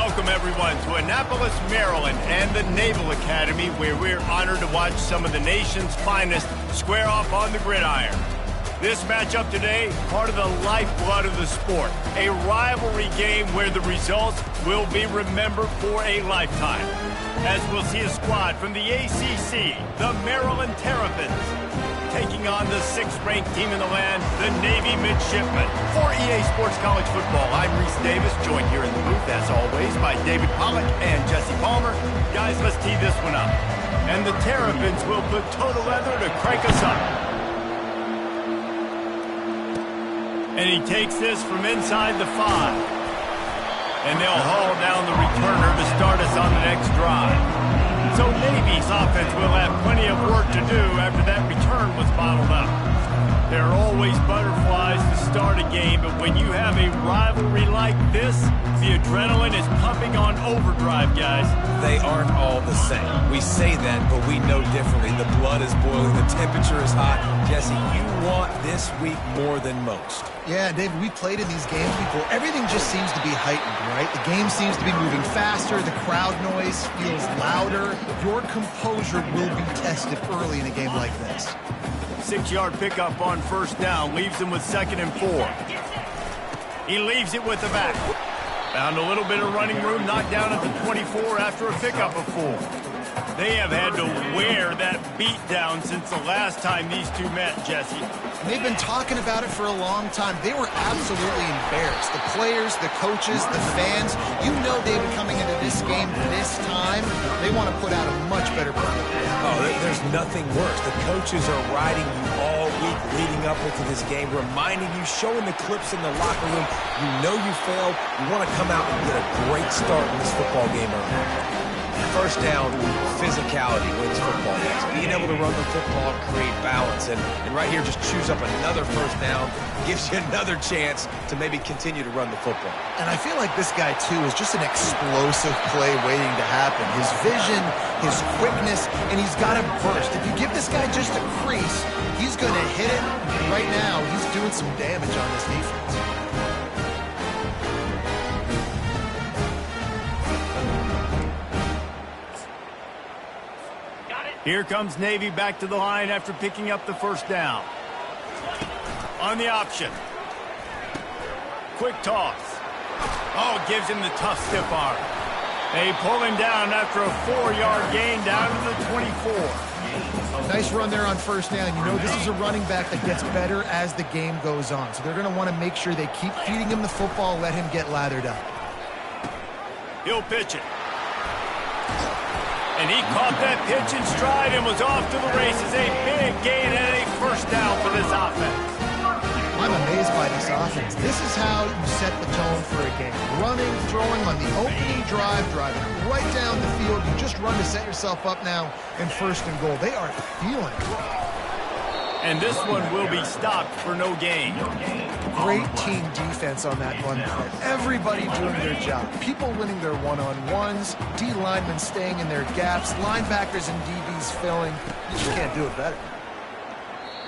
Welcome, everyone, to Annapolis, Maryland, and the Naval Academy, where we're honored to watch some of the nation's finest square off on the gridiron. This matchup today, part of the lifeblood of the sport, a rivalry game where the results will be remembered for a lifetime. As we'll see a squad from the ACC, the Maryland Terrapins, taking on the 6th-ranked team in the land, the Navy Midshipmen. For EA Sports College Football, I'm Reese Davis, joined here in the booth, as always, by David Pollack and Jesse Palmer. Guys, let's tee this one up. And the Terrapins will put total leather to crank us up. And he takes this from inside the 5. And they'll haul down the returner to start us on the next drive. So Navy's offense will have plenty of work to do after that return was bottled up. There are always butterflies to start a game, but when you have a rivalry like this, the adrenaline is pumping on overdrive, guys. They aren't all the same. We say that, but we know differently. The blood is boiling, the temperature is hot. Jesse, you want this week more than most. Yeah, David, we played in these games before. Everything just seems to be heightened, right? The game seems to be moving faster. The crowd noise feels louder. Your composure will be tested early in a game like this. 6-yard pickup on first down leaves him with 2nd and 4. He leaves it with the back. Found a little bit of running room, knocked down at the 24 after a pickup of 4. They have had to wear that beat down since the last time these two met, Jesse. And they've been talking about it for a long time. They were absolutely embarrassed. The players, the coaches, the fans. You know, David, coming into this game this time, they want to put out a much better product. Oh, there's nothing worse. The coaches are riding you all week leading up into this game, reminding you, showing the clips in the locker room. You know you failed. You want to come out and get a great start in this football game early. First down, physicality wins football games. Being able to run the football, create balance, and right here, just choose up another first down, gives you another chance to maybe continue to run the football. And I feel like this guy, too, is just an explosive play waiting to happen. His vision, his quickness, and he's got a burst. If you give this guy just a crease, he's going to hit it. Right now, he's doing some damage on this defense. Here comes Navy back to the line after picking up the first down. On the option. Quick toss. Oh, gives him the tough stiff arm. They pull him down after a 4-yard gain down to the 24. Nice run there on first down. You know, this is a running back that gets better as the game goes on. So they're going to want to make sure they keep feeding him the football, let him get lathered up. He'll pitch it. And he caught that pitch in stride and was off to the races. A big gain and a first down for this offense. I'm amazed by this offense. This is how you set the tone for a game. Running, throwing on the opening drive, driving right down the field. You just run to set yourself up now in 1st and goal. They are feeling it. And this one will be stopped for no gain. Great team defense on that one. Everybody doing their job. People winning their one-on-ones, D linemen staying in their gaps, linebackers and DBs filling. You just can't do it better.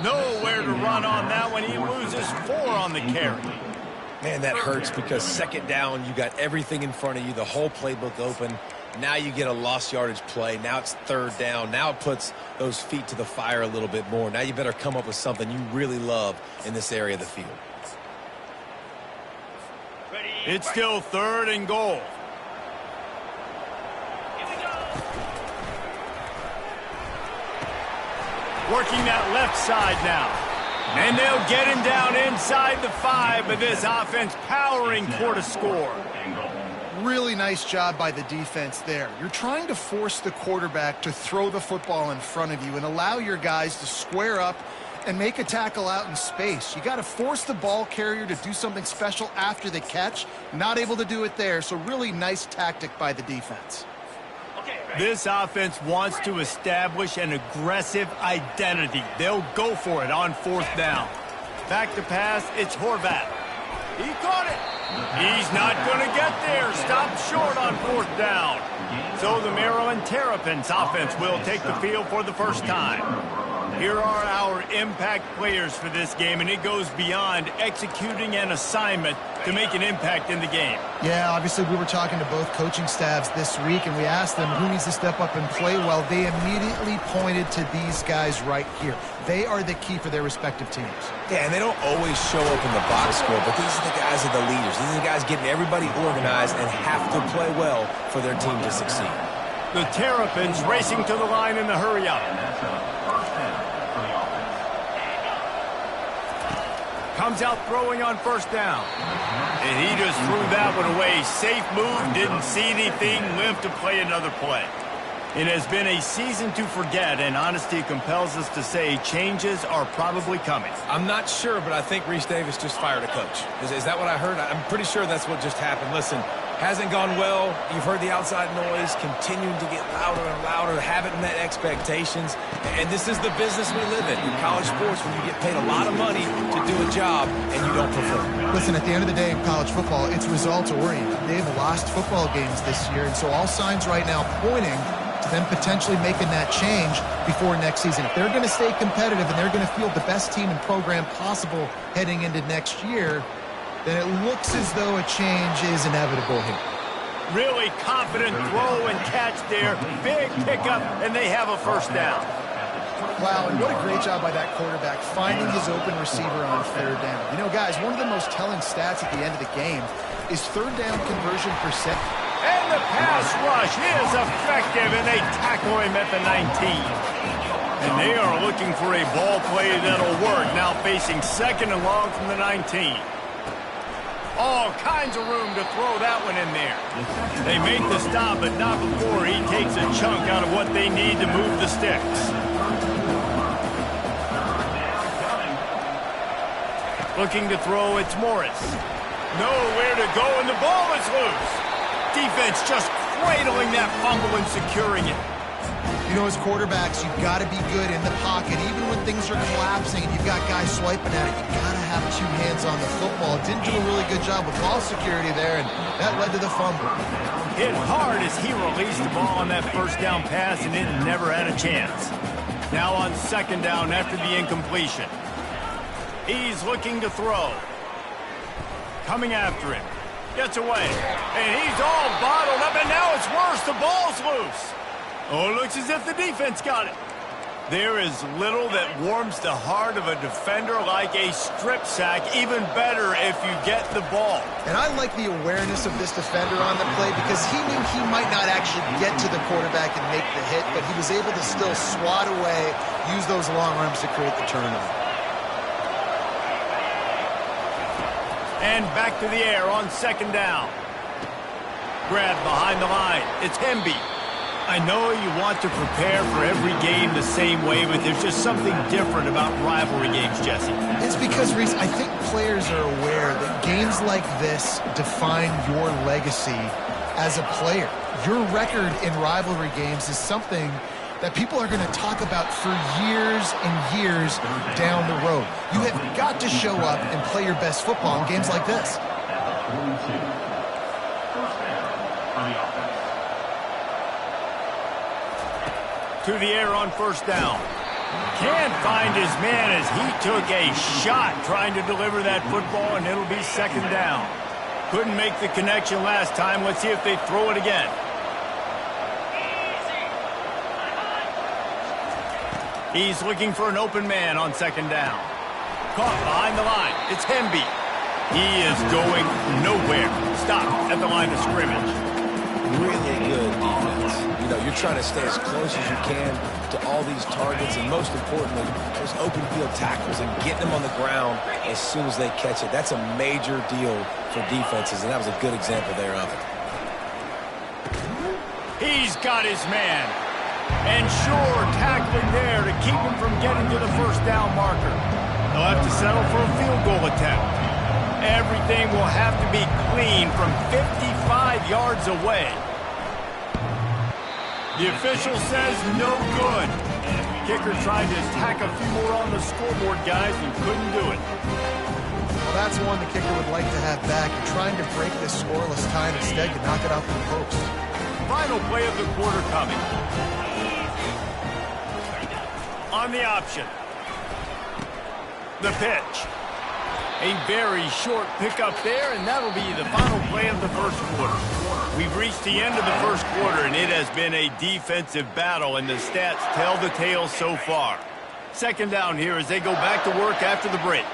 Nowhere to run on that one. He loses 4 on the carry. Man, that hurts because 2nd down, you got everything in front of you, the whole playbook open. Now you get a lost yardage play. Now it's 3rd down. Now it puts those feet to the fire a little bit more. Now you better come up with something you really love in this area of the field. It's still 3rd and goal. Working that left side now. And they'll get him down inside the 5, but this offense powering toward a score. Really nice job by the defense there. You're trying to force the quarterback to throw the football in front of you and allow your guys to square up and make a tackle out in space. You got to force the ball carrier to do something special after the catch. Not able to do it there, so really nice tactic by the defense. This offense wants to establish an aggressive identity. They'll go for it on 4th down. Back to pass, it's Horvat. He caught it. He's not going to get there. Stopped short on 4th down. So the Maryland Terrapins offense will take the field for the first time. Here are our impact players for this game, and it goes beyond executing an assignment to make an impact in the game. Yeah, obviously we were talking to both coaching staffs this week, and we asked them who needs to step up and play well. They immediately pointed to these guys right here. They are the key for their respective teams. Yeah, and they don't always show up in the box score, but these are the guys that are the leaders. These are the guys getting everybody organized and have to play well for their team to succeed. The Terrapins racing to the line in the hurry-up. Comes out throwing on first down. And he just threw that one away. Safe move, didn't see anything, lived to play another play. It has been a season to forget, and honesty compels us to say changes are probably coming. I'm not sure, but I think Reese Davis just fired a coach. Is that what I heard? I'm pretty sure that's what just happened. Listen, hasn't gone well. You've heard the outside noise, continuing to get louder and louder, haven't met expectations. And this is the business we live in college sports, when you get paid a lot of money to do a job and you don't perform. Listen, at the end of the day in college football, it's results-oriented. They've lost football games this year, and so all signs right now pointing to them potentially making that change before next season. If they're going to stay competitive and they're going to field the best team and program possible heading into next year, then it looks as though a change is inevitable here. Really confident throw and catch there. Big pickup, and they have a first down. Wow, and what a great job by that quarterback finding his open receiver on third down. You know, guys, one of the most telling stats at the end of the game is third down conversion percent. And the pass rush is effective, and they tackle him at the 19. And they are looking for a ball play that'll work, now facing second and long from the 19. All kinds of room to throw that one in there. They make the stop, but not before he takes a chunk out of what they need to move the sticks. Looking to throw, it's Morris. Nowhere to go, and the ball is loose. Defense just cradling that fumble and securing it. You know, as quarterbacks, you've got to be good in the pocket. Even when things are collapsing and you've got guys swiping at it, you've got to have two hands on the football. Didn't do a really good job with ball security there, and that led to the fumble. Hit hard as he released the ball on that first down pass, and it never had a chance. Now on second down after the incompletion. He's looking to throw. Coming after him. Gets away. And he's all bottled up, and now it's worse. The ball's loose. Oh, it looks as if the defense got it. There is little that warms the heart of a defender like a strip sack. Even better if you get the ball. And I like the awareness of this defender on the play because he knew he might not actually get to the quarterback and make the hit, but he was able to still swat away, use those long arms to create the turnover. And back to the air on second down. Grab behind the line. It's Hemby. I know you want to prepare for every game the same way, but there's just something different about rivalry games, Jesse. It's because, Reese, I think players are aware that games like this define your legacy as a player. Your record in rivalry games is something that people are going to talk about for years and years down the road. You have got to show up and play your best football in games like this. To the air on first down. Can't find his man as he took a shot trying to deliver that football, and it'll be second down. Couldn't make the connection last time. Let's see if they throw it again. He's looking for an open man on second down. Caught behind the line. It's Hemby. He is going nowhere. Stop at the line of scrimmage. Really good defense. You know, you're trying to stay as close as you can to all these targets, and most importantly, those open field tackles and getting them on the ground as soon as they catch it. That's a major deal for defenses, and that was a good example there of it. He's got his man. And sure, tackling there to keep him from getting to the first down marker. They'll have to settle for a field goal attempt. Everything will have to be clean from 55 yards away. The official says no good. Kicker tried to tack a few more on the scoreboard, guys, and couldn't do it. Well, that's one the kicker would like to have back. You're trying to break this scoreless tie instead to knock it off the post. Final play of the quarter coming. on the option. The pitch. A very short pickup there, and that'll be the final play of the first quarter. We've reached the end of the first quarter, and it has been a defensive battle, and the stats tell the tale so far. Second down here as they go back to work after the break.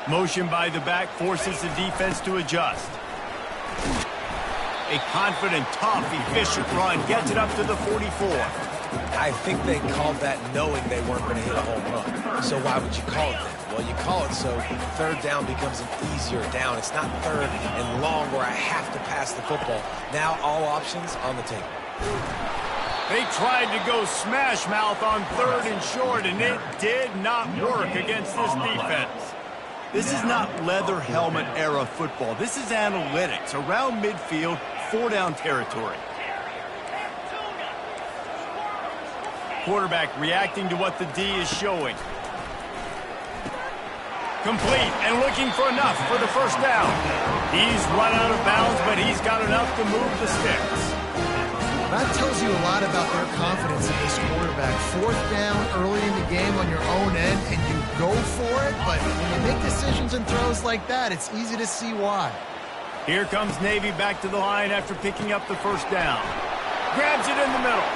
Motion by the back forces the defense to adjust. A confident, tough, efficient run gets it up to the 44. I think they called that knowing they weren't going to hit a home run. So why would you call it that? Well, you call it so third down becomes an easier down. It's not third and long where I have to pass the football. Now all options on the table. They tried to go smash mouth on third and short, and it did not work against this defense. This is not leather helmet era football. This is analytics around midfield, 4-down territory. Quarterback reacting to what the D is showing. Complete and looking for enough for the first down. He's run out of bounds, but he's got enough to move the sticks. That tells you a lot about their confidence in this quarterback. Fourth down early in the game on your own end, and you go for it, but when you make decisions and throws like that, it's easy to see why. Here comes Navy back to the line after picking up the first down. Grabs it in the middle.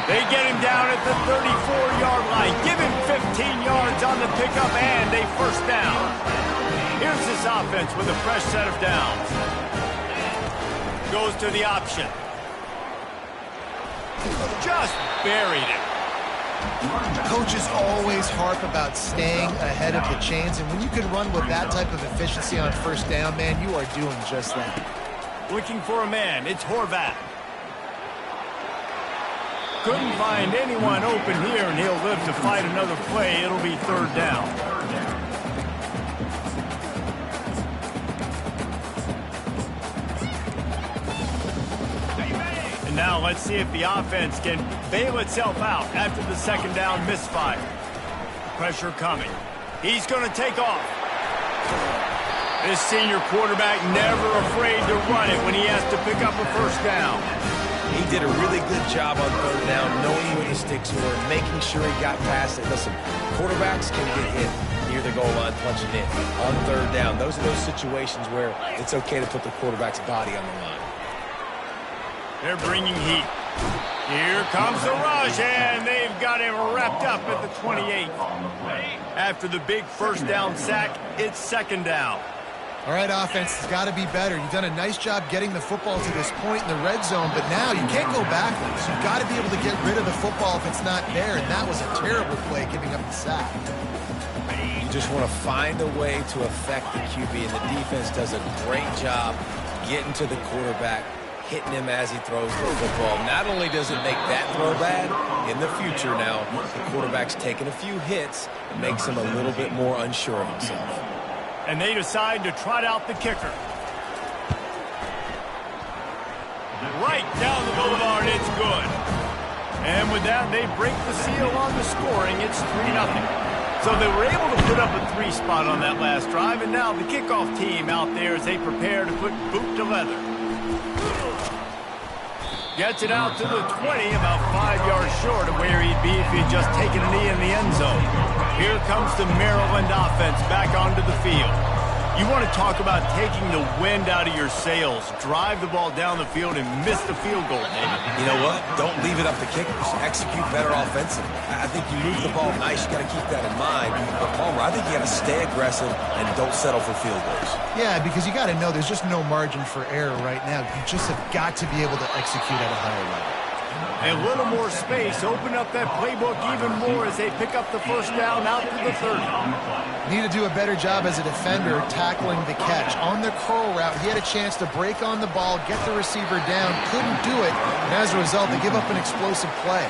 They get him down at the 34-yard line. Give him 15 yards on the pickup and a first down. Here's this offense with a fresh set of downs. Goes to the option. Just buried it. Coaches always harp about staying ahead of the chains, and when you can run with that type of efficiency on first down, man, you are doing just that. Looking for a man. It's Horvath. Couldn't find anyone open here, and he'll live to fight another play. It'll be third down. And now let's see if the offense can bail itself out after the second down misfire. Pressure coming. He's going to take off. This senior quarterback never afraid to run it when he has to pick up a first down. He did a really good job on third down, knowing where the sticks were, making sure he got past it. Listen, quarterbacks can get hit near the goal line punching in. On third down, those are those situations where it's okay to put the quarterback's body on the line. They're bringing heat. Here comes the rush, and they've got him wrapped up at the 28. After the big first down sack, it's second down. All right, offense has got to be better. You've done a nice job getting the football to this point in the red zone, but now you can't go backwards. You've got to be able to get rid of the football if it's not there, and that was a terrible play giving up the sack. You just want to find a way to affect the QB, and the defense does a great job getting to the quarterback, hitting him as he throws the football. Not only does it make that throw bad, in the future now, the quarterback's taking a few hits, it makes him a little bit more unsure of himself. And they decide to trot out the kicker. Right down the boulevard, it's good. And with that, they break the seal on the scoring. It's 3-0. So they were able to put up a 3 spot on that last drive, and now the kickoff team out there as they prepare to put boot to leather. Gets it out to the 20, about 5 yards short of where he'd be if he'd just taken a knee in the end zone. Here comes the Maryland offense back onto the field. You want to talk about taking the wind out of your sails. Drive the ball down the field and miss the field goal, David. You know what? Don't leave it up to kickers. Execute better offensively. I think you move the ball nice. You got to keep that in mind. But Palmer, I think you got to stay aggressive and don't settle for field goals. Yeah, because you got to know there's just no margin for error right now. You just have got to be able to execute at a higher level. A little more space, open up that playbook even more as they pick up the first down out to the 30. Need to do a better job as a defender tackling the catch. On the curl route, he had a chance to break on the ball, get the receiver down, couldn't do it, and as a result, they give up an explosive play.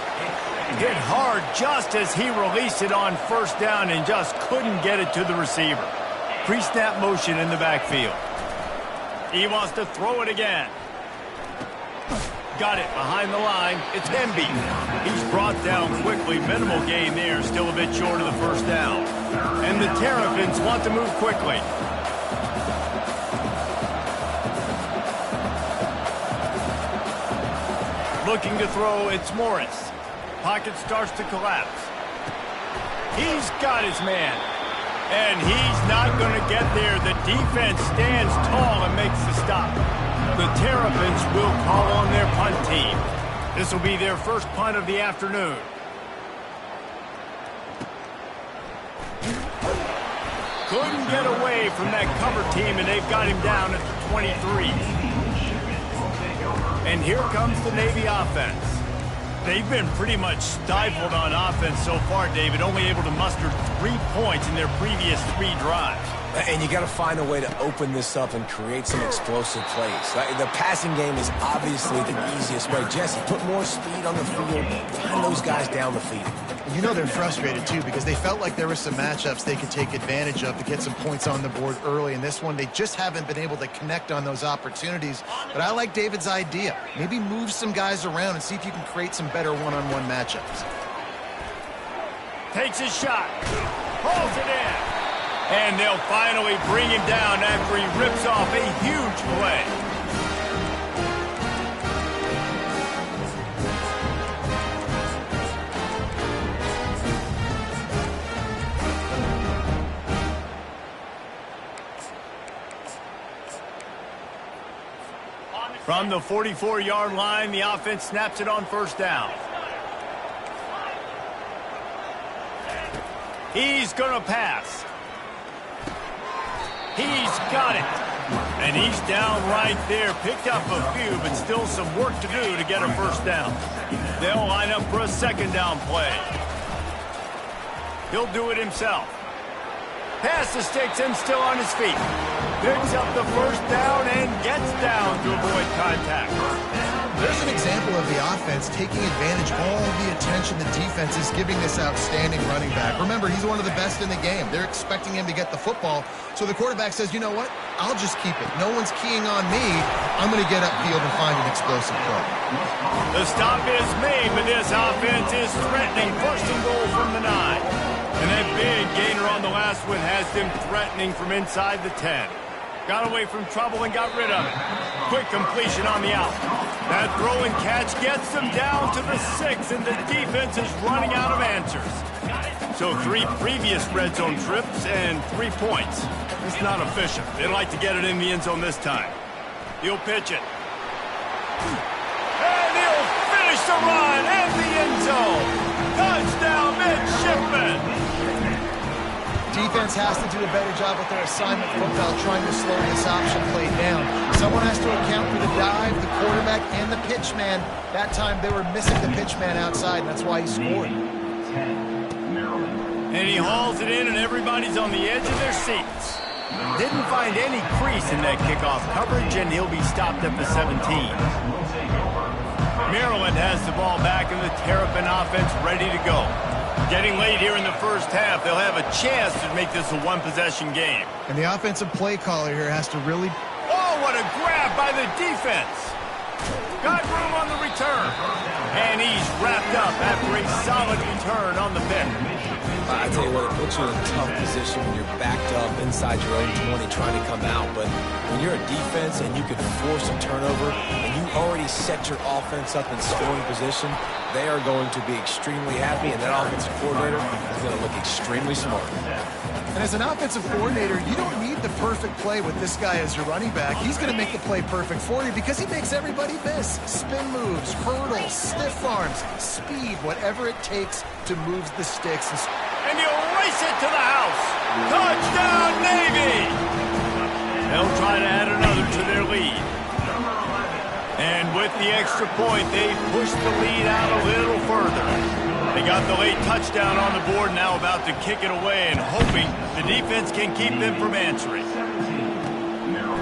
Hit hard just as he released it on first down and just couldn't get it to the receiver. Pre-snap motion in the backfield. He wants to throw it again. Got it behind the line. It's Hemby. He's brought down quickly. Minimal gain there. Still a bit short of the first down. And the Terrapins want to move quickly. Looking to throw, it's Morris. Pocket starts to collapse. He's got his man. And he's not going to get there. The defense stands tall and makes the stop. The Terrapins will call on their punt team. This will be their first punt of the afternoon. Couldn't get away from that cover team, and they've got him down at the 23. And here comes the Navy offense. They've been pretty much stifled on offense so far, David, only able to muster 3 points in their previous 3 drives. And you got to find a way to open this up and create some explosive plays. The passing game is obviously the easiest way. Jesse, put more speed on the field, find those guys down the field. You know they're frustrated, too, because they felt like there were some matchups they could take advantage of to get some points on the board early. In this one, they just haven't been able to connect on those opportunities. But I like David's idea. Maybe move some guys around and see if you can create some better one-on-one matchups. Takes his shot. Pulls it in. And they'll finally bring him down after he rips off a huge play. From the 44-yard line, the offense snaps it on first down. He's going to pass. He's got it. And he's down right there. Picked up a few, but still some work to do to get a first down. They'll line up for a second down play. He'll do it himself. Pass the sticks and still on his feet. Picks up the first down and gets down to avoid contact. There's an example of the offense taking advantage of all the attention the defense is giving this outstanding running back. Remember, he's one of the best in the game. They're expecting him to get the football. So the quarterback says, you know what? I'll just keep it. No one's keying on me. I'm going to get upfield and find an explosive play. The stop is made, but this offense is threatening. First and goal from the 9. And that big gainer on the last one has them threatening from inside the 10. Got away from trouble and got rid of it. Quick completion on the out. That throw and catch gets them down to the 6, and the defense is running out of answers. So 3 previous red zone trips and 3 points. It's not efficient. They'd like to get it in the end zone this time. He'll pitch it. And he'll finish the run at the end zone. Touchdown, midshipman. Defense has to do a better job with their assignment football, trying to slow this option play down. Someone has to account for the dive, the quarterback, and the pitch man. That time they were missing the pitch man outside, and that's why he scored. And he hauls it in, and everybody's on the edge of their seats. Didn't find any crease in that kickoff coverage, and he'll be stopped at the 17. Maryland has the ball back, and the Terrapin offense ready to go. Getting late here in the first half, they'll have a chance to make this a one-possession game. And the offensive play caller here has to really... Oh, what a grab by the defense. Got room on the return. And he's wrapped up after a solid return on the pick. I tell you what, it puts you in a tough position when you're backed up inside your own 20 trying to come out. But when you're a defense and you can force a turnover and you already set your offense up in scoring position, they are going to be extremely happy, and that offensive coordinator is going to look extremely smart. And as an offensive coordinator, you don't need the perfect play with this guy as your running back. He's going to make the play perfect for you because he makes everybody miss. Spin moves, hurdles, stiff arms, speed, whatever it takes to move the sticks. And he'll race it to the house. Touchdown, Navy! They'll try to add another to their lead. And with the extra point, they push the lead out a little further. They got the late touchdown on the board, now about to kick it away and hoping the defense can keep them from answering.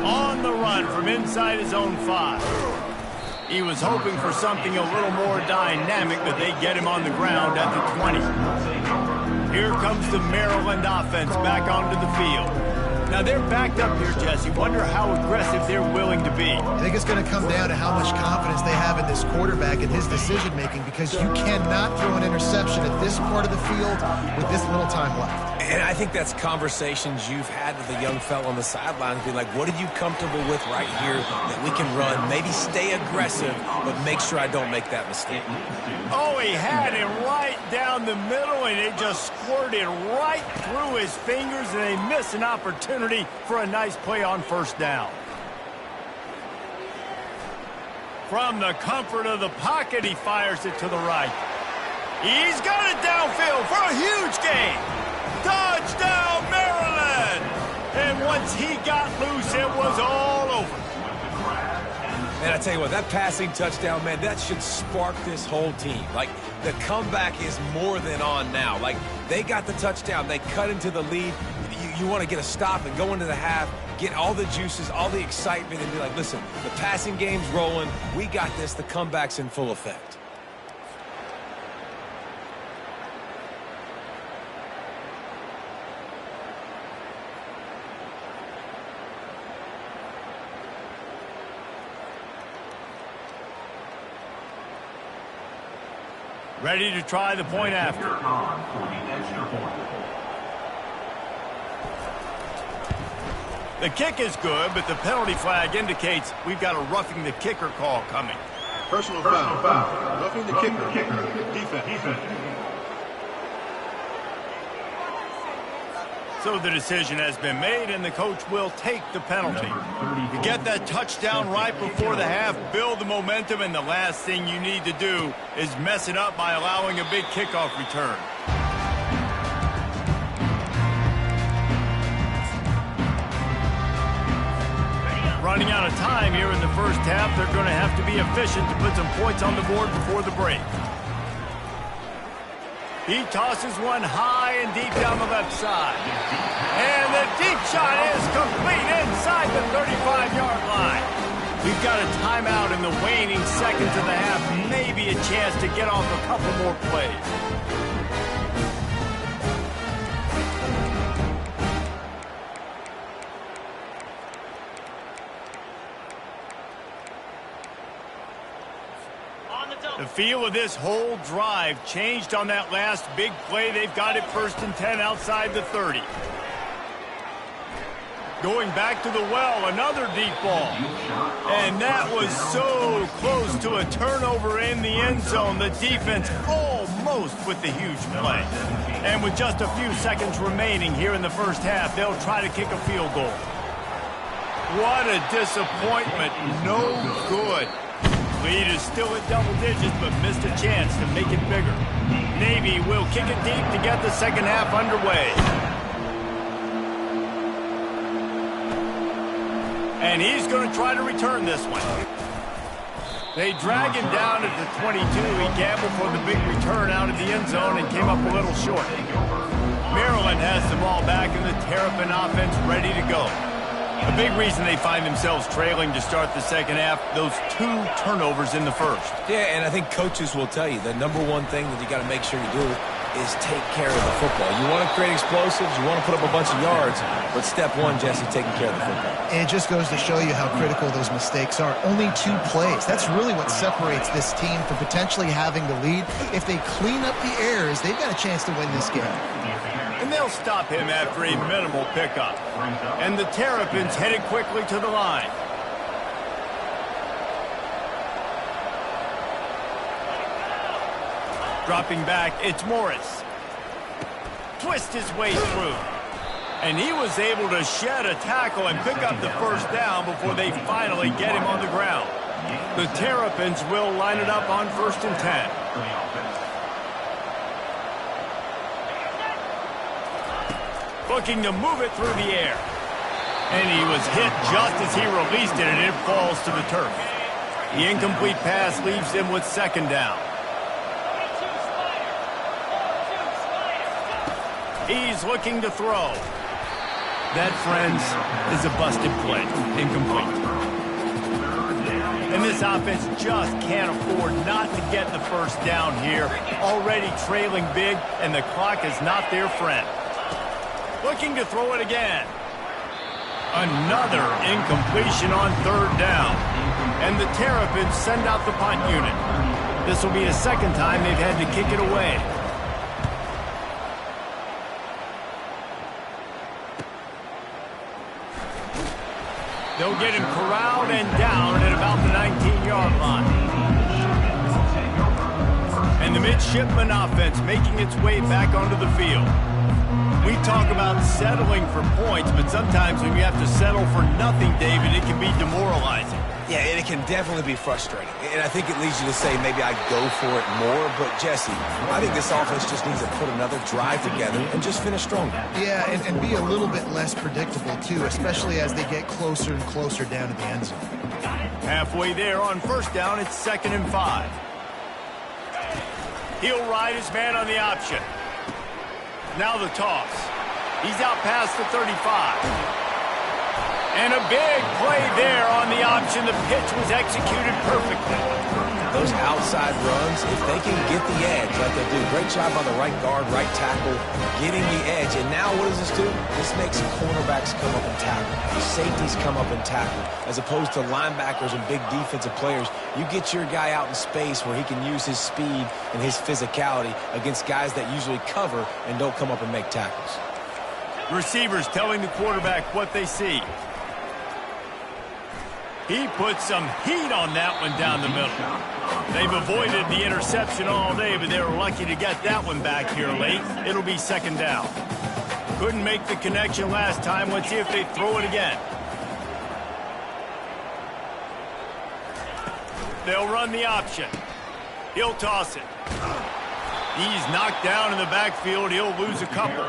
On the run from inside his own 5. He was hoping for something a little more dynamic, but they get him on the ground at the 20. Here comes the Maryland offense back onto the field. Now, they're backed up here, Jesse. Wonder how aggressive they're willing to be. I think it's going to come down to how much confidence they have in this quarterback and his decision-making, because you cannot throw an interception at this part of the field with this little time left. And I think that's conversations you've had with a young fella on the sidelines, being like, what are you comfortable with right here that we can run? Maybe stay aggressive, but make sure I don't make that mistake. Oh, he had it right down the middle, and it just squirted right through his fingers, and they miss an opportunity for a nice play on first down. From the comfort of the pocket, he fires it to the right. He's got it downfield for a huge gain. Touchdown, Maryland! And once he got loose, it was all over. And I tell you what, that passing touchdown, man, that should spark this whole team. Like, the comeback is more than on now. Like, they got the touchdown. They cut into the lead. You want to get a stop and go into the half, get all the juices, all the excitement, and be like, listen, the passing game's rolling. We got this. The comeback's in full effect. Ready to try the point after. The kick is good, but the penalty flag indicates we've got a roughing the kicker call coming. Personal foul. Roughing the kicker. Defense. So the decision has been made, and the coach will take the penalty. You get that touchdown right before the half, build the momentum, and the last thing you need to do is mess it up by allowing a big kickoff return. Running out of time here in the first half, they're going to have to be efficient to put some points on the board before the break. He tosses one high and deep down the left side. And the deep shot is complete inside the 35-yard line. We've got a timeout in the waning seconds of the half. Maybe a chance to get off a couple more plays. The feel of this whole drive changed on that last big play. They've got it 1st and 10 outside the 30. Going back to the well, another deep ball. And that was so close to a turnover in the end zone. The defense almost with the huge play. And with just a few seconds remaining here in the first half, they'll try to kick a field goal. What a disappointment. No good. Lead is still at double digits, but missed a chance to make it bigger. Navy will kick it deep to get the second half underway. And he's going to try to return this one. They drag him down at the 22. He gambled for the big return out of the end zone and came up a little short. Maryland has the ball back in the Terrapin offense ready to go. A big reason they find themselves trailing to start the second half, those 2 turnovers in the first. Yeah, and I think coaches will tell you the number one thing that you got to make sure you do is take care of the football. You want to create explosives, you want to put up a bunch of yards, but step one, Jesse, taking care of the football. And it just goes to show you how critical those mistakes are. Only 2 plays. That's really what separates this team from potentially having the lead. If they clean up the errors, they've got a chance to win this game. And they'll stop him after a minimal pickup. And the Terrapins headed quickly to the line. Dropping back, it's Morris. Twist his way through. And he was able to shed a tackle and pick up the first down before they finally get him on the ground. The Terrapins will line it up on 1st and 10. Looking to move it through the air. And he was hit just as he released it, and it falls to the turf. The incomplete pass leaves him with 2nd down. He's looking to throw. That, friends, is a busted play. Incomplete. And this offense just can't afford not to get the first down here. Already trailing big, and the clock is not their friend. Looking to throw it again. Another incompletion on 3rd down. And the Terrapins send out the punt unit. This will be the 2nd time they've had to kick it away. They'll get him corralled and down at about the 19-yard line. And the midshipman offense making its way back onto the field. We talk about settling for points, but sometimes when you have to settle for nothing, David, it can be demoralizing. Yeah, and it can definitely be frustrating. And I think it leads you to say maybe I go for it more. But, Jesse, I think this offense just needs to put another drive together and just finish stronger. Yeah, and be a little bit less predictable, too, especially as they get closer and closer down to the end zone. Halfway there on first down, it's 2nd and 5. He'll ride his man on the option. Now the toss. He's out past the 35. And a big play there on the option. The pitch was executed perfectly. Those outside runs, if they can get the edge like they do, great job by the right guard, right tackle, getting the edge. And now what does this do? This makes cornerbacks come up and tackle. Safeties come up and tackle. As opposed to linebackers and big defensive players, you get your guy out in space where he can use his speed and his physicality against guys that usually cover and don't come up and make tackles. Receivers telling the quarterback what they see. He put some heat on that one down the middle. They've avoided the interception all day, but they were lucky to get that one back here late. It'll be 2nd down. Couldn't make the connection last time. Let's see if they throw it again. They'll run the option. He'll toss it. He's knocked down in the backfield. He'll lose a couple.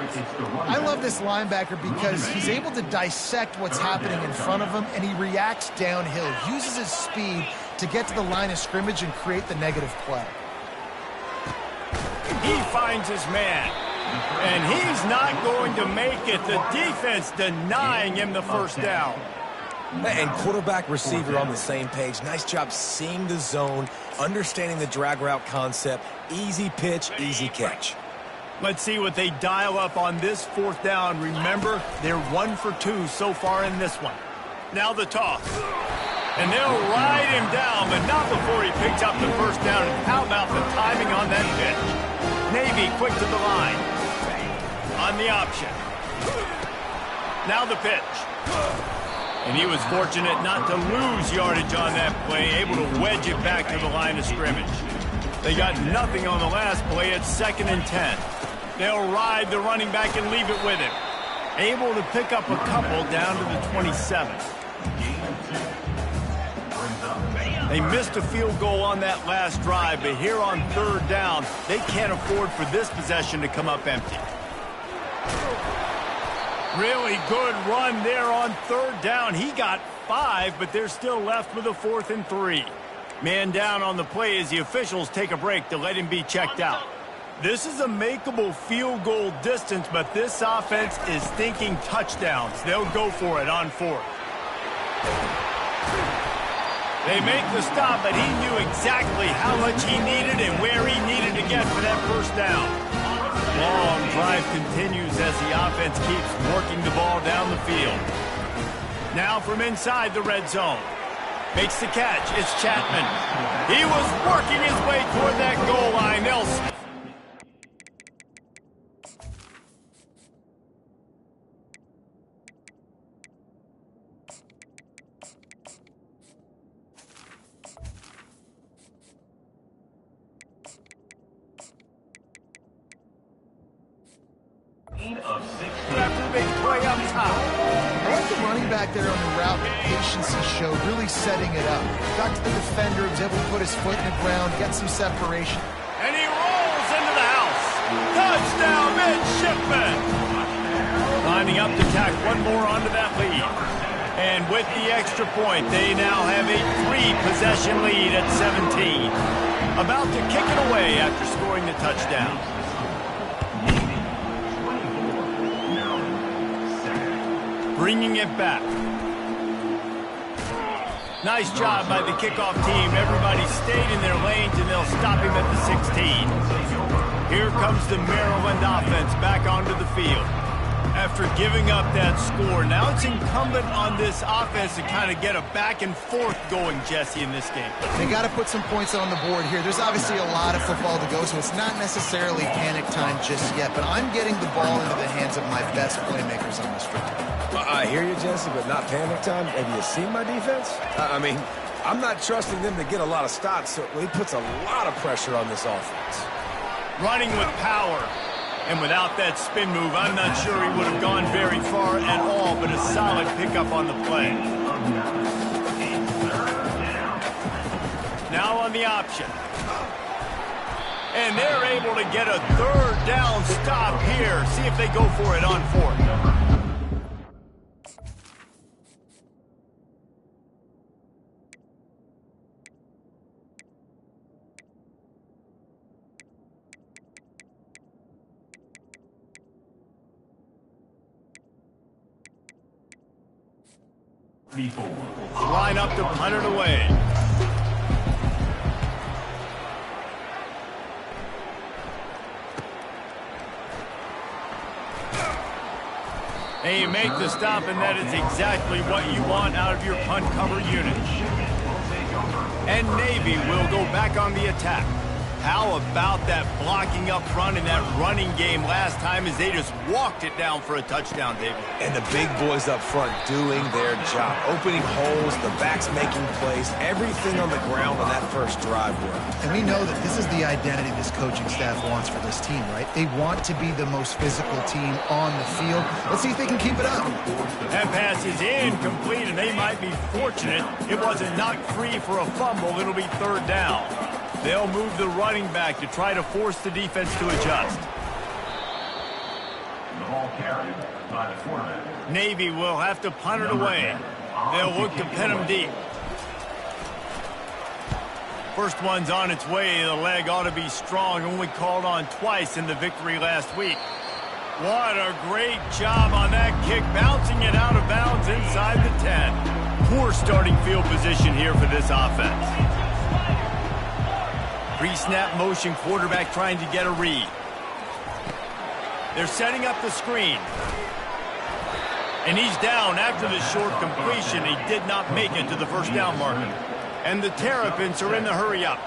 I love this linebacker because he's able to dissect what's happening in front of him, and he reacts downhill, uses his speed to get to the line of scrimmage and create the negative play. He finds his man, and he's not going to make it. The defense denying him the first down. And quarterback receiver on the same page. Nice job seeing the zone, understanding the drag route concept. Easy pitch, easy catch. Let's see what they dial up on this 4th down. Remember, they're 1 for 2 so far in this one. Now the toss. And they'll ride him down, but not before he picks up the first down. And how about the timing on that pitch? Navy quick to the line. On the option. Now the pitch. And he was fortunate not to lose yardage on that play, able to wedge it back to the line of scrimmage. They got nothing on the last play. It's 2nd and 10. They'll ride the running back and leave it with him. Able to pick up a couple down to the 27. They missed a field goal on that last drive, but here on 3rd down, they can't afford for this possession to come up empty. Really good run there on 3rd down. He got 5, but they're still left with a 4th and 3. Man down on the play as the officials take a break to let him be checked out. This is a makeable field goal distance, but this offense is thinking touchdowns. They'll go for it on 4th. They make the stop, but he knew exactly how much he needed and where he needed to get for that first down. Long drive continues as the offense keeps working the ball down the field. Now from inside the red zone. Makes the catch. It's Chapman. He was working his way toward that goal line. Nelson. After a big play up top. I like the running back there on the route that patience he showed, really setting it up. Got to the defender, was able to put his foot in the ground, get some separation. And he rolls into the house. Touchdown, midshipman. Lining up to tack one more onto that lead. And with the extra point, they now have a 3-possession lead at 17. About to kick it away after scoring the touchdown. Bringing it back. Nice job by the kickoff team. Everybody stayed in their lanes, and they'll stop him at the 16. Here comes the Maryland offense back onto the field. After giving up that score, now it's incumbent on this offense to kind of get a back and forth going, Jesse, in this game. They got to put some points on the board here. There's obviously a lot of football to go, so it's not necessarily panic time just yet, but I'm getting the ball into the hands of my best playmakers on this field. I hear you, Jesse, but not panic time. Have you seen my defense? I mean, I'm not trusting them to get a lot of stops, so it puts a lot of pressure on this offense. Running with power. And without that spin move, I'm not sure he would have gone very far at all, but a solid pickup on the play. Now on the option. And they're able to get a third down stop here. See if they go for it on fourth. Line up to punt it away. And you make the stop, and that is exactly what you want out of your punt cover unit. And Navy will go back on the attack. How about that blocking up front in that running game last time as they just walked it down for a touchdown, David? And the big boys up front doing their job. Opening holes, the backs making plays, everything on the ground on that first drive worked. And we know that this is the identity this coaching staff wants for this team, right? They want to be the most physical team on the field. Let's see if they can keep it up. That pass is incomplete, and they might be fortunate it wasn't knocked free for a fumble. It'll be third down. They'll move the running back to try to force the defense to adjust. The ball carried by the quarterback. Navy will have to punt it away. They'll look to pin them deep. First one's on its way. The leg ought to be strong. Only called on twice in the victory last week. What a great job on that kick, bouncing it out of bounds inside the 10. Poor starting field position here for this offense. Pre-snap motion, quarterback trying to get a read. They're setting up the screen. And he's down after the short completion. He did not make it to the first down marker. And the Terrapins are in the hurry-up.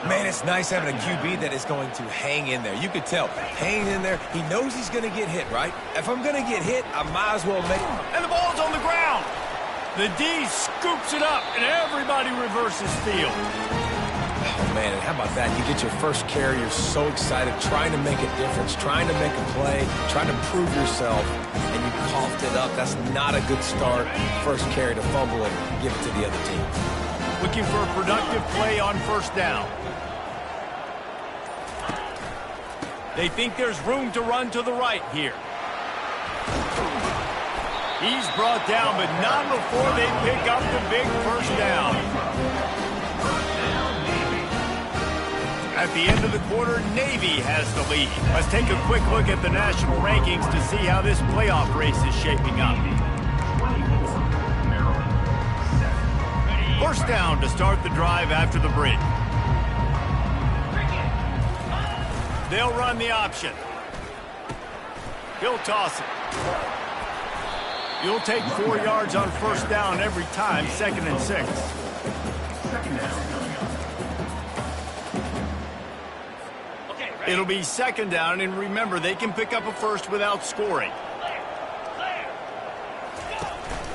Man, it's nice having a QB that is going to hang in there. You could tell, hanging in there, he knows he's going to get hit, right? If I'm going to get hit, I might as well make it. And the ball's on the ground. The D scoops it up, and everybody reverses field. Oh, man, and how about that? You get your first carry, you're so excited, trying to make a difference, trying to make a play, trying to prove yourself, and you coughed it up. That's not a good start. First carry to fumble and give it to the other team. Looking for a productive play on first down. They think there's room to run to the right here. He's brought down, but not before they pick up the big first down. At the end of the quarter, Navy has the lead. Let's take a quick look at the national rankings to see how this playoff race is shaping up. First down to start the drive after the break. They'll run the option. He'll toss it. You'll take 4 yards on first down every time, 2nd and 6. It'll be 2nd down, and remember, they can pick up a first without scoring.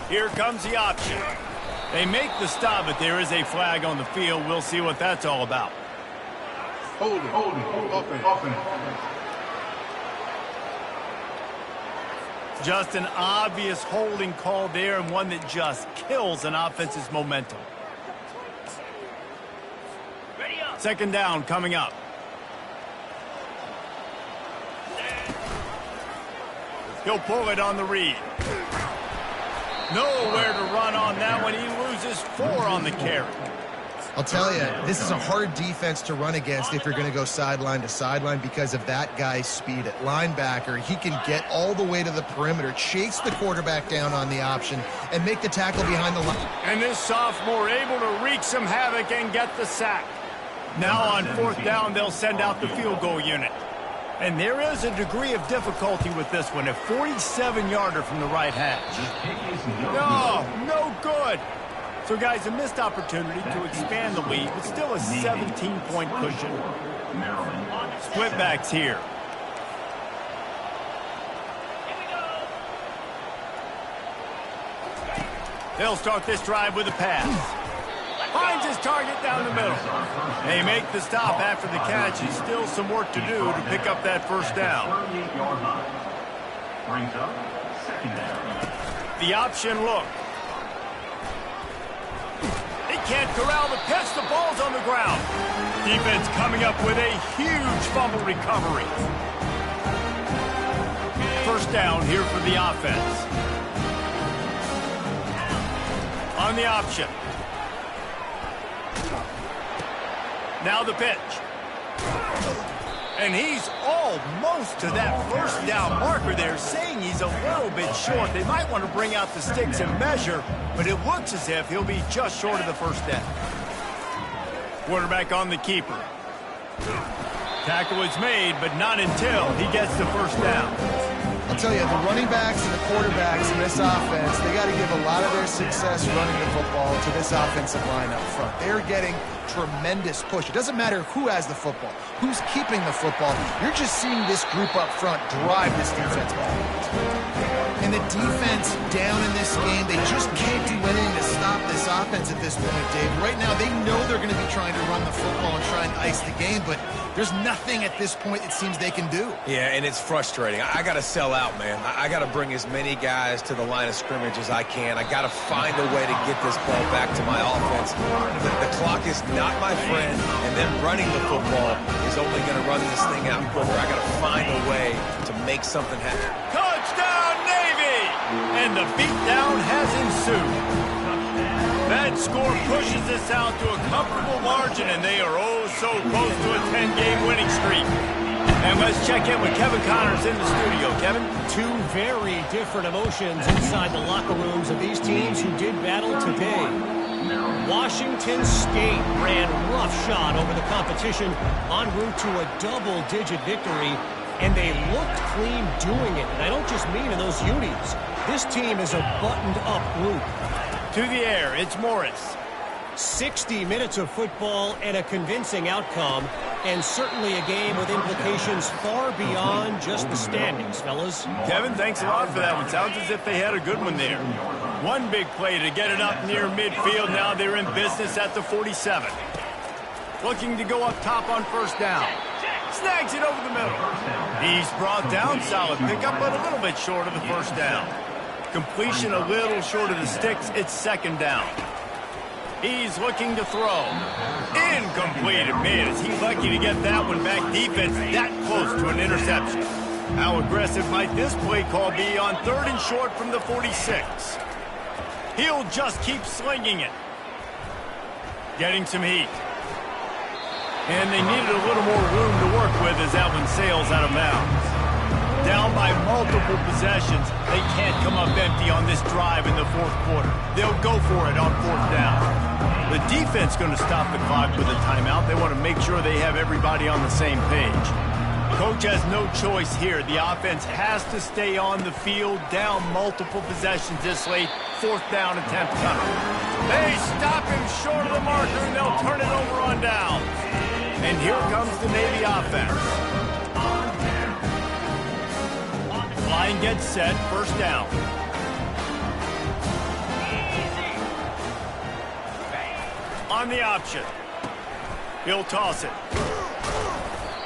Here comes the option. They make the stop, but there is a flag on the field. We'll see what that's all about. Holding, offense. Just an obvious holding call there, and one that just kills an offense's momentum. 2nd down coming up. He'll pull it on the read. Nowhere to run on that one. He loses 4 on the carry. I'll tell you, this is a hard defense to run against if you're going to go sideline to sideline because of that guy's speed at linebacker. He can get all the way to the perimeter, chase the quarterback down on the option, and make the tackle behind the line. And this sophomore able to wreak some havoc and get the sack. Now on 4th down, they'll send out the field goal unit. And there is a degree of difficulty with this one. A 47-yarder from the right hash. No good. So, guys, a missed opportunity to expand the lead, but still a 17-point cushion. Split backs here. They'll start this drive with a pass. Finds his target down the middle. They make the stop after the catch, and still some work to do to pick up that first down. Brings up second down. The option look. They can't corral the pitch. The ball's on the ground. Defense coming up with a huge fumble recovery. First down here for the offense. On the option. Now the pitch. And he's almost to that first down marker there, saying he's a little bit short. They might want to bring out the sticks and measure, but it looks as if he'll be just short of the first down. Quarterback on the keeper. Tackle is made, but not until he gets the first down. I'll tell you, the running backs and the quarterbacks in this offense, they got to give a lot of their success running the football to this offensive line up front. They're getting tremendous push. It doesn't matter who has the football, who's keeping the football. You're just seeing this group up front drive this defense back. And the defense down in this game, they just can't do anything to stop this offense at this point, Dave. Right now, they know they're going to be trying to run the football and try and ice the game, but there's nothing at this point it seems they can do. Yeah, and it's frustrating. I got to sell out, man. I got to bring as many guys to the line of scrimmage as I can. I got to find a way to get this ball back to my offense. The clock is not my friend, and then running the football is only going to run this thing out quicker. I got to find a way to make something happen. Touchdown, Navy! And the beatdown has ensued. That score pushes us out to a comfortable margin, and they are oh so close to a 10-game winning streak. And let's check in with Kevin Connors in the studio. Kevin? Two very different emotions inside the locker rooms of these teams who did battle today. Washington State ran roughshod over the competition en route to a double-digit victory, and they looked clean doing it. And I don't just mean in those unis. This team is a buttoned-up group. To the air, it's Morris. 60 minutes of football and a convincing outcome, and certainly a game with implications far beyond just the standings, fellas. Kevin, thanks a lot for that one. Sounds as if they had a good one there. One big play to get it up near midfield. Now they're in business at the 47. Looking to go up top on first down. Snags it over the middle. He's brought down. Solid pickup, but a little bit short of the first down. Completion a little short of the sticks. It's second down. He's looking to throw. Incomplete. Man, is he lucky to get that one back. Defense that close to an interception. How aggressive might this play call be on third and short from the 46? He'll just keep slinging it. Getting some heat. And they needed a little more room to work with as that one sails out of bounds. Down by multiple possessions, they can't come up empty on this drive in the fourth quarter. They'll go for it on fourth down. The defense going to stop the clock with a timeout. They want to make sure they have everybody on the same page. Coach has no choice here. The offense has to stay on the field, down multiple possessions this late. Fourth down attempt coming. They stop him short of the marker, and they'll turn it over on down. And here comes the Navy offense. Line gets set, first down. On the option. He'll toss it.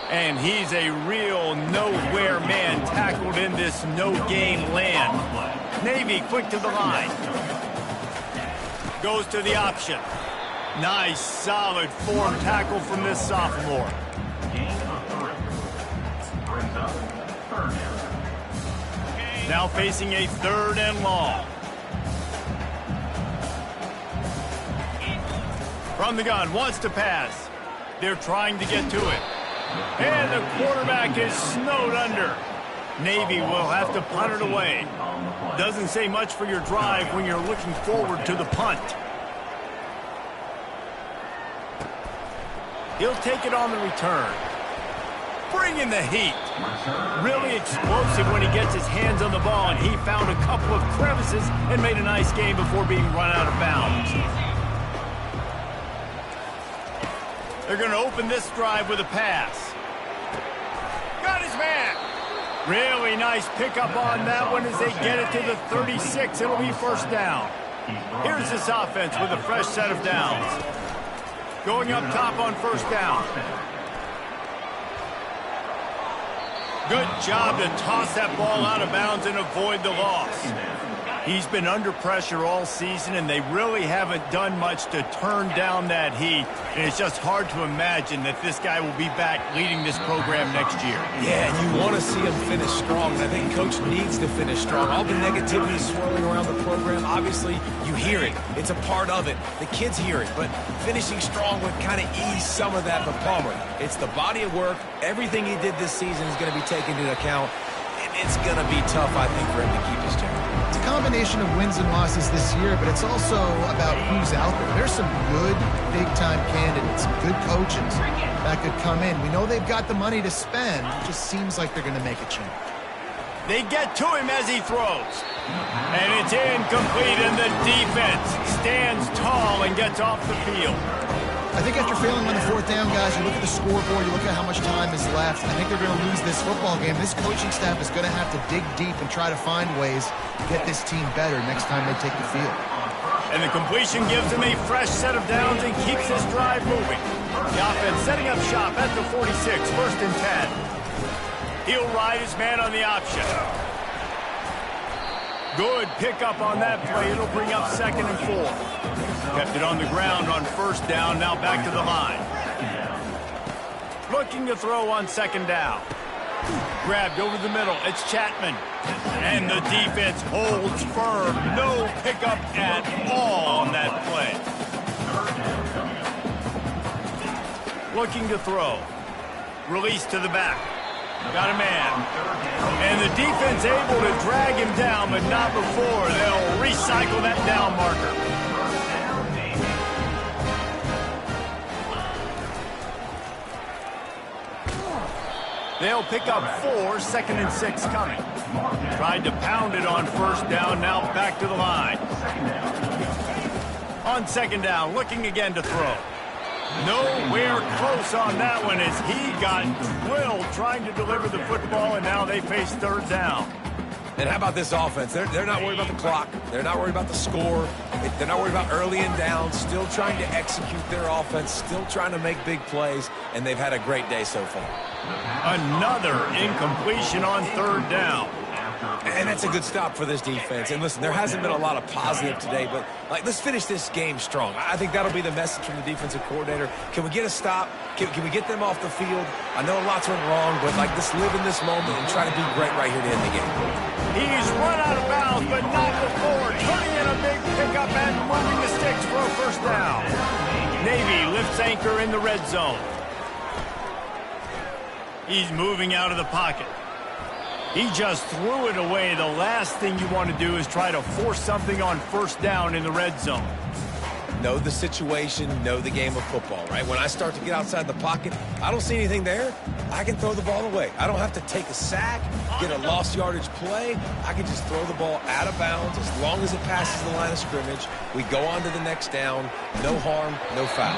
And he's a real nowhere man tackled in this no-gain land. Navy quick to the line. Goes to the option. Nice, solid form tackle from this sophomore. Now facing a third and long. From the gun, wants to pass. They're trying to get to it. And the quarterback is snowed under. Navy will have to punt it away. Doesn't say much for your drive when you're looking forward to the punt. He'll take it on the return. Bringing the heat. Really explosive when he gets his hands on the ball, and he found a couple of crevices and made a nice game before being run out of bounds. They're going to open this drive with a pass. Got his man. Really nice pickup on that one as they get it to the 36. It'll be first down. Here's this offense with a fresh set of downs. Going up top on first down. Good job to toss that ball out of bounds and avoid the loss. He's been under pressure all season, and they really haven't done much to turn down that heat. And it's just hard to imagine that this guy will be back leading this program next year. Yeah, and you want to see him finish strong. And I think Coach needs to finish strong. All the negativity swirling around the program, obviously, you hear it. It's a part of it. The kids hear it. But finishing strong would kind of ease some of that for Palmer. It's the body of work. Everything he did this season is going to be taken into account. And it's going to be tough, I think, for him to keep his job. It's a combination of wins and losses this year, but it's also about who's out there. There's some good big-time candidates, some good coaches that could come in. We know they've got the money to spend. It just seems like they're going to make a change. They get to him as he throws. And it's incomplete, and the defense stands tall and gets off the field. I think after failing on the fourth down, guys, you look at the scoreboard, you look at how much time is left. I think they're going to lose this football game. This coaching staff is going to have to dig deep and try to find ways to get this team better next time they take the field. And the completion gives him a fresh set of downs and keeps this drive moving. The offense setting up shop at the 46, 1st and 10. He'll ride his man on the option. Good pickup on that play. It'll bring up 2nd and 4. Kept it on the ground on first down. Now back to the line. Looking to throw on 2nd down. Grabbed over the middle. It's Chapman. And the defense holds firm. No pickup at all on that play. Looking to throw. Release to the back. Got a man. And the defense able to drag him down, but not before. They'll recycle that down marker. They'll pick up 4, 2nd and 6 coming. Tried to pound it on first down, now back to the line. On 2nd down, looking again to throw. Nowhere close on that one as he got drilled trying to deliver the football, and now they face 3rd down. And how about this offense? They're not worried about the clock. They're not worried about the score. They're not worried about early and down. Still trying to execute their offense. Still trying to make big plays, and they've had a great day so far. Another incompletion on 3rd down. And that's a good stop for this defense. And listen, there hasn't been a lot of positive today, but let's finish this game strong. I think that'll be the message from the defensive coordinator. Can we get a stop? Can we get them off the field? I know lots went wrong, but let's live in this moment and try to do great right here to end the game. He's run out of bounds, but not before. Turning in a big pickup and moving the sticks for a first down. Navy lifts anchor in the red zone. He's moving out of the pocket. He just threw it away. The last thing you want to do is try to force something on first down in the red zone. Know the situation, know the game of football, right? When I start to get outside the pocket, I don't see anything there. I can throw the ball away. I don't have to take a sack, get a lost yardage play. I can just throw the ball out of bounds as long as it passes the line of scrimmage. We go on to the next down. No harm, no foul.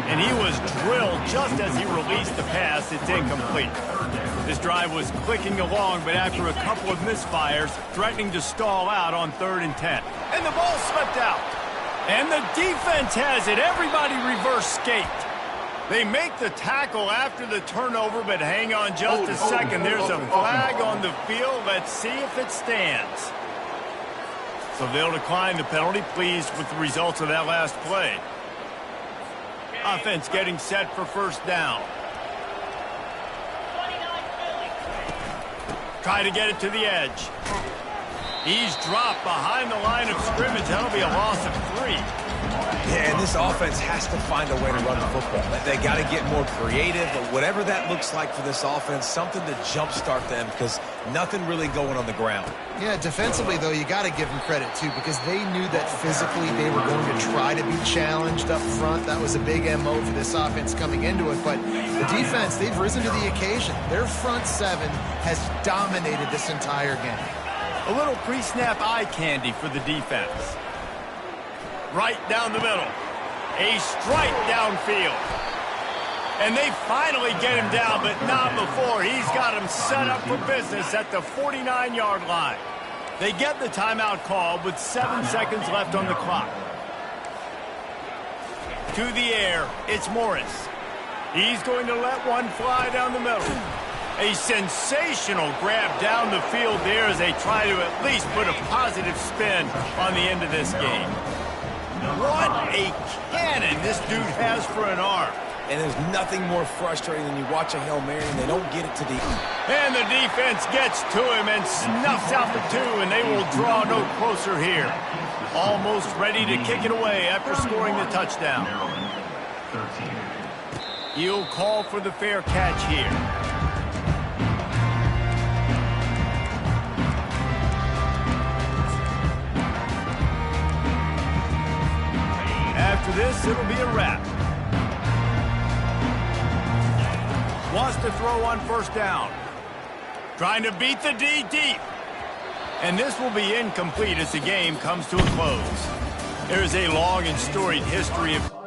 And he was drilled just as he released the pass. It's incomplete. This drive was clicking along, but after a couple of misfires, threatening to stall out on 3rd and 10. And the ball swept out. And the defense has it. Everybody reverse skate. They make the tackle after the turnover, but hang on just a second. There's a flag on the field. Let's see if it stands. So they'll decline the penalty, pleased with the results of that last play. Offense getting set for first down. Try to get it to the edge. He's dropped behind the line of scrimmage. That'll be a loss of 3. Yeah, and this offense has to find a way to run the football. They got to get more creative, but whatever that looks like for this offense, something to jumpstart them because nothing really going on the ground. Yeah, defensively, though, you got to give them credit, too, because they knew that physically they were going to try to be challenged up front. That was a big MO for this offense coming into it. But the defense, they've risen to the occasion. Their front 7 has dominated this entire game. A little pre-snap eye candy for the defense. Right down the middle. A strike downfield. And they finally get him down, but not before. He's got him set up for business at the 49-yard line. They get the timeout called with 7 seconds left on the clock. To the air, it's Morris. He's going to let one fly down the middle. A sensational grab down the field there as they try to at least put a positive spin on the end of this game. What a cannon this dude has for an arm. And there's nothing more frustrating than you watch a Hail Mary and they don't get it to the... And the defense gets to him and snuffs out the two, and they will draw no closer here. Almost ready to kick it away after scoring the touchdown. He'll call for the fair catch here. After this, it'll be a wrap. Wants to throw on first down. Trying to beat the D deep. And this will be incomplete as the game comes to a close. There's a long and storied history of